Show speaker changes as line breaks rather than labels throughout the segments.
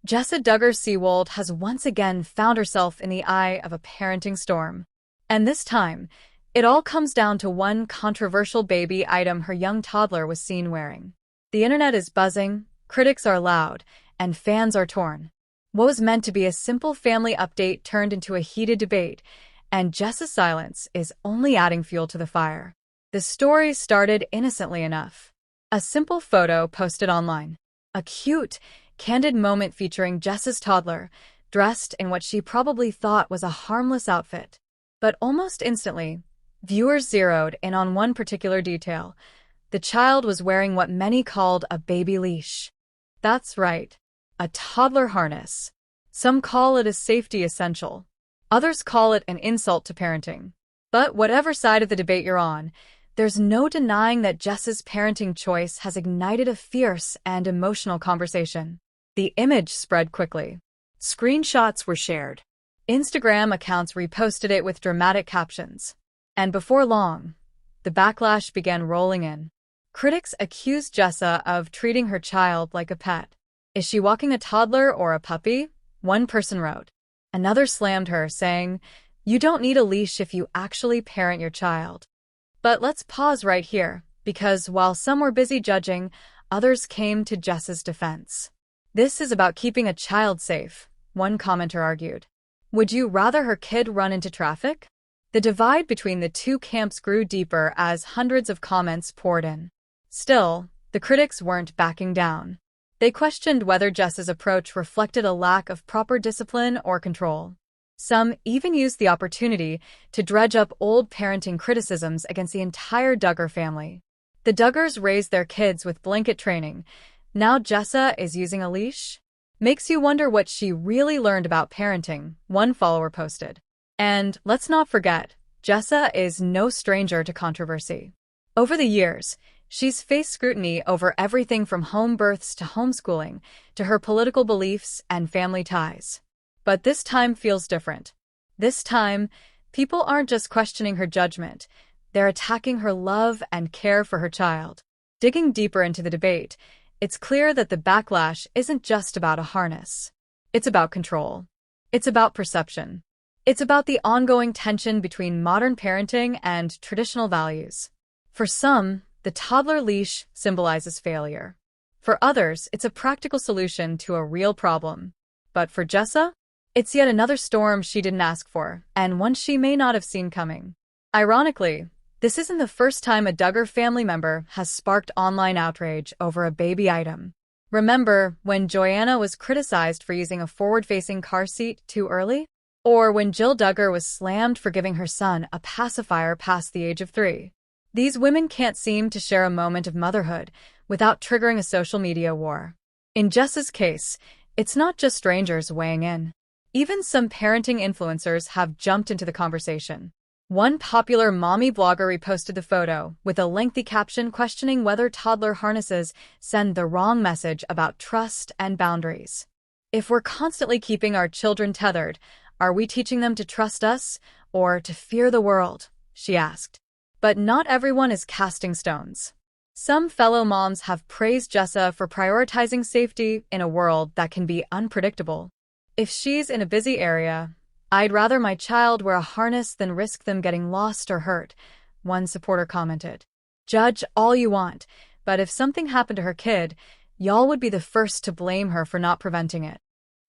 Jessa Duggar Seawold has once again found herself in the eye of a parenting storm. And this time, it all comes down to one controversial baby item her young toddler was seen wearing. The internet is buzzing, critics are loud, and fans are torn. What was meant to be a simple family update turned into a heated debate, and Jessa's silence is only adding fuel to the fire. The story started innocently enough. A simple photo posted online. A cute, candid moment featuring Jessa's toddler, dressed in what she probably thought was a harmless outfit. But almost instantly, viewers zeroed in on one particular detail. The child was wearing what many called a baby leash. That's right, a toddler harness. Some call it a safety essential. Others call it an insult to parenting. But whatever side of the debate you're on, there's no denying that Jessa's parenting choice has ignited a fierce and emotional conversation. The image spread quickly. Screenshots were shared. Instagram accounts reposted it with dramatic captions. And before long, the backlash began rolling in. Critics accused Jessa of treating her child like a pet. Is she walking a toddler or a puppy? One person wrote. Another slammed her, saying, "You don't need a leash if you actually parent your child." But let's pause right here, because while some were busy judging, others came to Jessa's defense. This is about keeping a child safe, one commenter argued. Would you rather her kid run into traffic? The divide between the two camps grew deeper as hundreds of comments poured in. Still, the critics weren't backing down. They questioned whether Jessa's approach reflected a lack of proper discipline or control. Some even used the opportunity to dredge up old parenting criticisms against the entire Duggar family. The Duggars raised their kids with blanket training. Now Jessa is using a leash? Makes you wonder what she really learned about parenting, one follower posted. And let's not forget, Jessa is no stranger to controversy. Over the years, she's faced scrutiny over everything from home births to homeschooling, to her political beliefs and family ties. But this time feels different. This time, people aren't just questioning her judgment, they're attacking her love and care for her child. Digging deeper into the debate, it's clear that the backlash isn't just about a harness. It's about control. It's about perception. It's about the ongoing tension between modern parenting and traditional values. For some, the toddler leash symbolizes failure. For others, it's a practical solution to a real problem. But for Jessa, it's yet another storm she didn't ask for, and one she may not have seen coming. Ironically, this isn't the first time a Duggar family member has sparked online outrage over a baby item. Remember when Joanna was criticized for using a forward-facing car seat too early? Or when Jill Duggar was slammed for giving her son a pacifier past the age of 3? These women can't seem to share a moment of motherhood without triggering a social media war. In Jessa's case, it's not just strangers weighing in. Even some parenting influencers have jumped into the conversation. One popular mommy blogger reposted the photo with a lengthy caption questioning whether toddler harnesses send the wrong message about trust and boundaries. If we're constantly keeping our children tethered, are we teaching them to trust us or to fear the world? She asked. But not everyone is casting stones. Some fellow moms have praised Jessa for prioritizing safety in a world that can be unpredictable. If she's in a busy area, I'd rather my child wear a harness than risk them getting lost or hurt, one supporter commented. Judge all you want, but if something happened to her kid, y'all would be the first to blame her for not preventing it.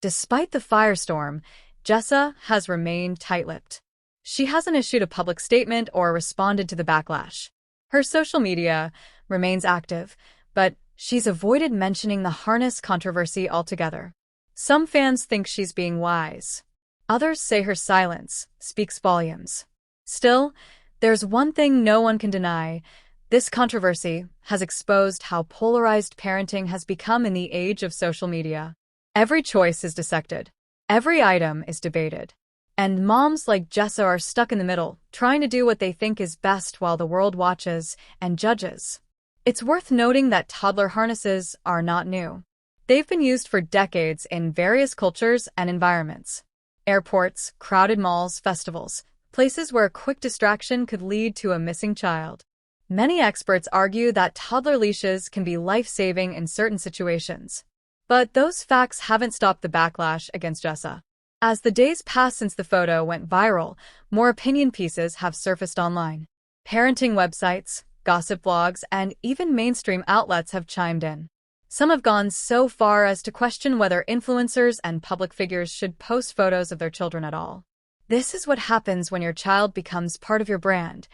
Despite the firestorm, Jessa has remained tight-lipped. She hasn't issued a public statement or responded to the backlash. Her social media remains active, but she's avoided mentioning the harness controversy altogether. Some fans think she's being wise. Others say her silence speaks volumes. Still, there's one thing no one can deny. This controversy has exposed how polarized parenting has become in the age of social media. Every choice is dissected. Every item is debated. And moms like Jessa are stuck in the middle, trying to do what they think is best while the world watches and judges. It's worth noting that toddler harnesses are not new. They've been used for decades in various cultures and environments. Airports, crowded malls, festivals, places where a quick distraction could lead to a missing child. Many experts argue that toddler leashes can be life-saving in certain situations. But those facts haven't stopped the backlash against Jessa. As the days pass since the photo went viral, more opinion pieces have surfaced online. Parenting websites, gossip blogs, and even mainstream outlets have chimed in. Some have gone so far as to question whether influencers and public figures should post photos of their children at all. This is what happens when your child becomes part of your brand,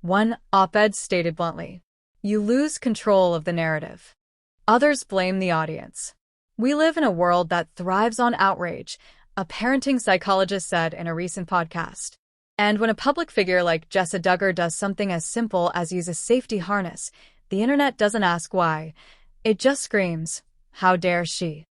one op-ed stated bluntly. You lose control of the narrative. Others blame the audience. We live in a world that thrives on outrage, a parenting psychologist said in a recent podcast. And when a public figure like Jessa Duggar does something as simple as use a safety harness, the internet doesn't ask why. It just screams, "How dare she?"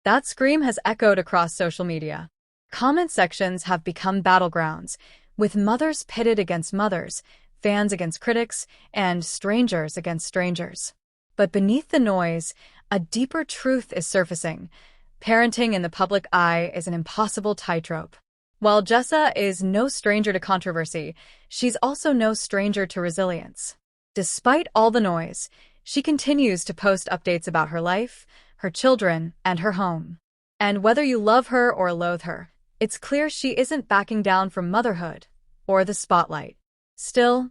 That scream has echoed across social media. Comment sections have become battlegrounds, with mothers pitted against mothers, fans against critics, and strangers against strangers. But beneath the noise, a deeper truth is surfacing. Parenting in the public eye is an impossible tightrope. While Jessa is no stranger to controversy, she's also no stranger to resilience. Despite all the noise, she continues to post updates about her life, her children, and her home. And whether you love her or loathe her, it's clear she isn't backing down from motherhood or the spotlight. Still,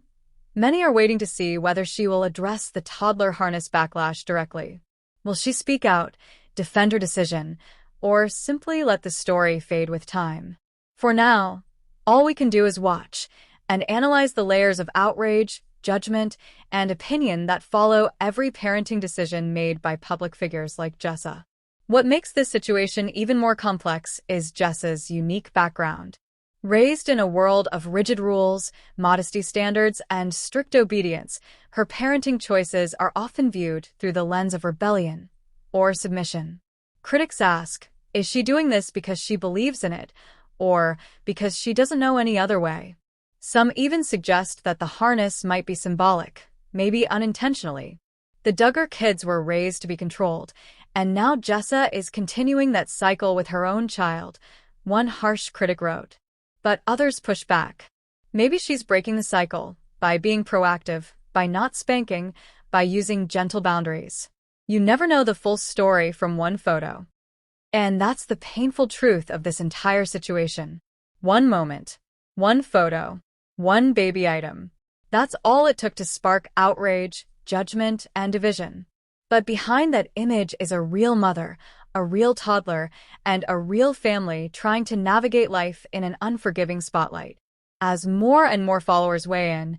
many are waiting to see whether she will address the toddler harness backlash directly. Will she speak out, defend her decision, or simply let the story fade with time? For now, all we can do is watch and analyze the layers of outrage, judgment, and opinion that follow every parenting decision made by public figures like Jessa. What makes this situation even more complex is Jessa's unique background. Raised in a world of rigid rules, modesty standards, and strict obedience, her parenting choices are often viewed through the lens of rebellion or submission. Critics ask, is she doing this because she believes in it, or because she doesn't know any other way? Some even suggest that the harness might be symbolic, maybe unintentionally. The Duggar kids were raised to be controlled, and now Jessa is continuing that cycle with her own child, one harsh critic wrote. But others push back. Maybe she's breaking the cycle by being proactive, by not spanking, by using gentle boundaries. You never know the full story from one photo. And that's the painful truth of this entire situation. One moment, one photo, one baby item. That's all it took to spark outrage, judgment, and division. But behind that image is a real mother, a real toddler, and a real family trying to navigate life in an unforgiving spotlight. As more and more followers weigh in,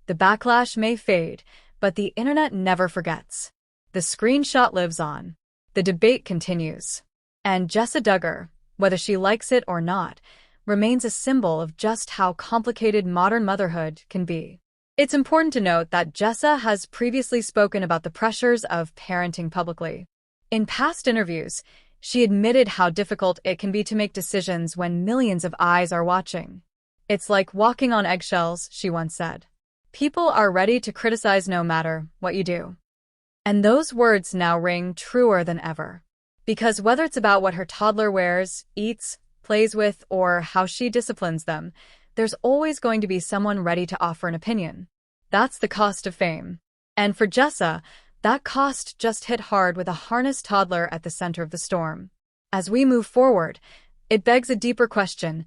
the backlash may fade, but the internet never forgets. The screenshot lives on. The debate continues. And Jessa Duggar, whether she likes it or not, remains a symbol of just how complicated modern motherhood can be. It's important to note that Jessa has previously spoken about the pressures of parenting publicly. In past interviews, she admitted how difficult it can be to make decisions when millions of eyes are watching. It's like walking on eggshells, she once said. People are ready to criticize no matter what you do. And those words now ring truer than ever. Because whether it's about what her toddler wears, eats, plays with, or how she disciplines them, there's always going to be someone ready to offer an opinion. That's the cost of fame. And for Jessa, that cost just hit hard with a harnessed toddler at the center of the storm. As we move forward, it begs a deeper question.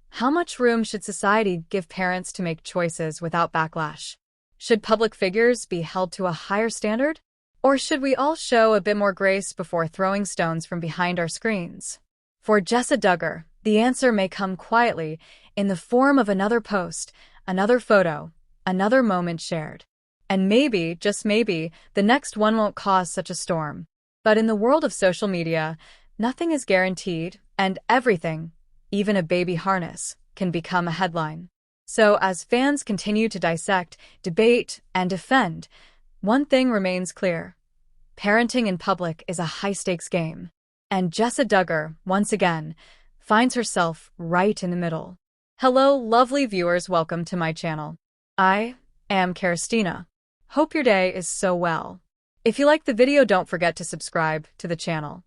How much room should society give parents to make choices without backlash? Should public figures be held to a higher standard? Or should we all show a bit more grace before throwing stones from behind our screens? For Jessa Duggar, the answer may come quietly in the form of another post, another photo, another moment shared. And maybe, just maybe, the next one won't cause such a storm. But in the world of social media, nothing is guaranteed, and everything, even a baby harness, can become a headline. So as fans continue to dissect, debate, and defend, one thing remains clear. Parenting in public is a high-stakes game. And Jessa Duggar, once again, finds herself right in the middle. Hello, lovely viewers, welcome to my channel. I am Kerstina. Hope your day is so well. If you like the video, don't forget to subscribe to the channel.